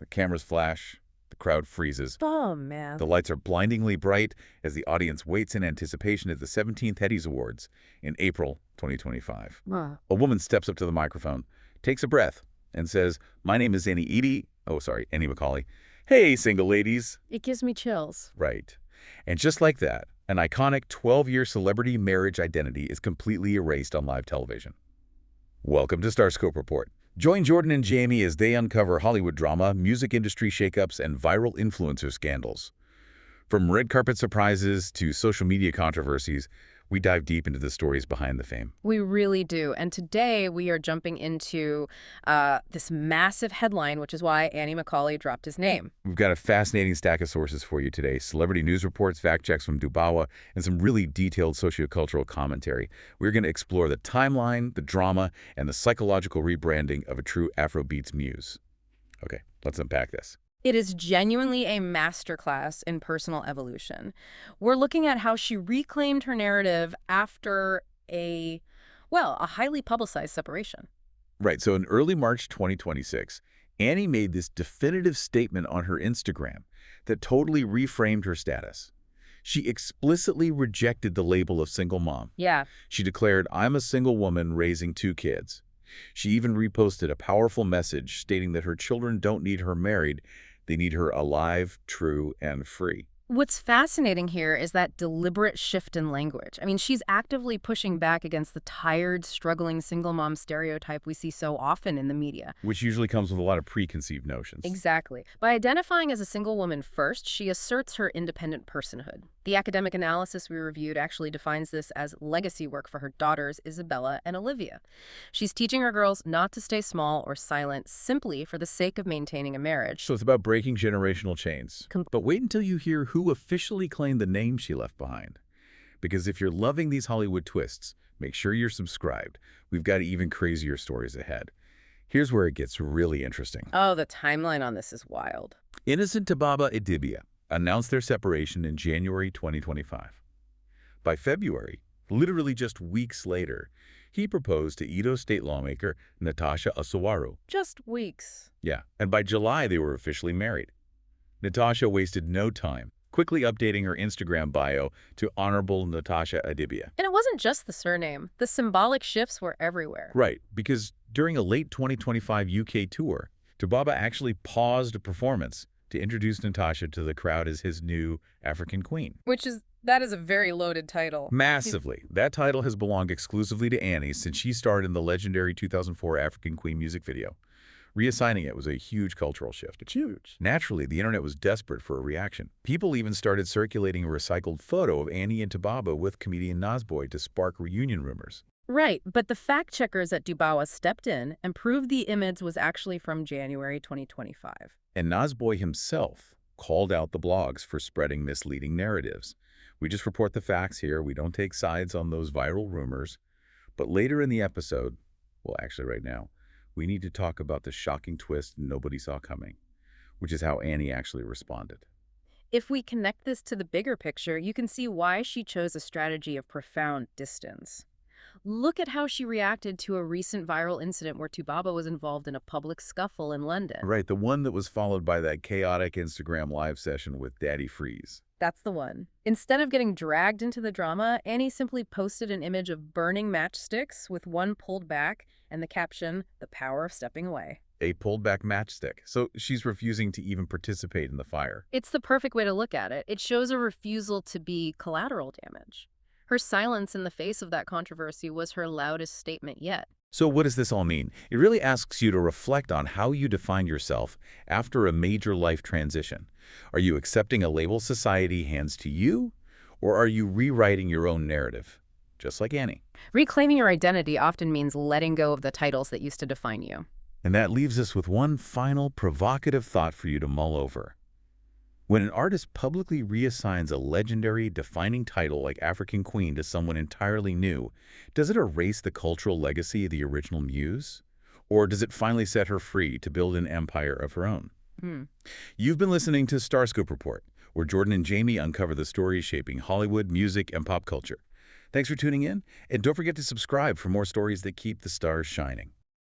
The cameras flash. The crowd freezes. Oh, man. The lights are blindingly bright as the audience waits in anticipation at the 17th Headies Awards in April 2025. A woman steps up to the microphone, takes a breath, and says, "My name is Annie Macaulay. Hey, single ladies." It gives me chills. Right. And just like that, an iconic 12-year celebrity marriage identity is completely erased on live television. Welcome to Starscope Report. Join Jordan and Jamie as they uncover Hollywood drama, music industry shakeups, and viral influencer scandals. From red carpet surprises to social media controversies, we dive deep into the stories behind the fame. We really do. And today we are jumping into this massive headline, which is why Annie Macaulay dropped his name. We've got a fascinating stack of sources for you today: celebrity news reports, fact checks from Dubawa, and some really detailed sociocultural commentary. We're going to explore the timeline, the drama, and the psychological rebranding of a true Afrobeats muse. Okay, let's unpack this. It is genuinely a masterclass in personal evolution. We're looking at how she reclaimed her narrative after a highly publicized separation. Right, so in early March 2026, Annie made this definitive statement on her Instagram that totally reframed her status. She explicitly rejected the label of single mom. Yeah. She declared, "I'm a single woman raising 2 kids." She even reposted a powerful message stating that her children don't need her married, they need her alive, true, and free. What's fascinating here is that deliberate shift in language. I mean, she's actively pushing back against the tired, struggling single mom stereotype we see so often in the media. Which usually comes with a lot of preconceived notions. Exactly. By identifying as a single woman first, she asserts her independent personhood. The academic analysis we reviewed actually defines this as legacy work for her daughters, Isabella and Olivia. She's teaching her girls not to stay small or silent simply for the sake of maintaining a marriage. So it's about breaking generational chains. But wait until you hear who officially claimed the name she left behind. Because if you're loving these Hollywood twists, make sure you're subscribed. We've got even crazier stories ahead. Here's where it gets really interesting. Oh, the timeline on this is wild. Innocent Tababa Idibia announced their separation in January 2025. By February, literally just weeks later, he proposed to Edo State lawmaker Natasha Osawaru. Just weeks. Yeah, and by July they were officially married. Natasha wasted no time, quickly updating her Instagram bio to Honorable Natasha Idibia. And it wasn't just the surname. The symbolic shifts were everywhere. Right, because during a late 2025 UK tour, Tababa actually paused a performance to introduce Natasha to the crowd as his new African queen. That is a very loaded title. Massively. That title has belonged exclusively to Annie since she starred in the legendary 2004 African Queen music video. Reassigning it was a huge cultural shift. It's huge. Naturally, the internet was desperate for a reaction. People even started circulating a recycled photo of Annie and Tababa with comedian Nasboy to spark reunion rumors. Right, but the fact-checkers at Dubawa stepped in and proved the image was actually from January 2025. And Nasboy himself called out the blogs for spreading misleading narratives. We just report the facts here. We don't take sides on those viral rumors. But later in the episode, well, actually right now, we need to talk about the shocking twist nobody saw coming, which is how Annie actually responded. If we connect this to the bigger picture, you can see why she chose a strategy of profound distance. Look at how she reacted to a recent viral incident where Tababa was involved in a public scuffle in London. Right, the one that was followed by that chaotic Instagram live session with Daddy Freeze. That's the one. Instead of getting dragged into the drama, Annie simply posted an image of burning matchsticks with one pulled back and the caption, "The power of stepping away." A pulled back matchstick. So she's refusing to even participate in the fire. It's the perfect way to look at it. It shows a refusal to be collateral damage. Her silence in the face of that controversy was her loudest statement yet. So what does this all mean? It really asks you to reflect on how you define yourself after a major life transition. Are you accepting a label society hands to you, or are you rewriting your own narrative, just like Annie? Reclaiming your identity often means letting go of the titles that used to define you. And that leaves us with one final provocative thought for you to mull over. When an artist publicly reassigns a legendary, defining title like African Queen to someone entirely new, does it erase the cultural legacy of the original muse? Or does it finally set her free to build an empire of her own? You've been listening to Starscope Report, where Jordan and Jamie uncover the stories shaping Hollywood, music, and pop culture. Thanks for tuning in, and don't forget to subscribe for more stories that keep the stars shining.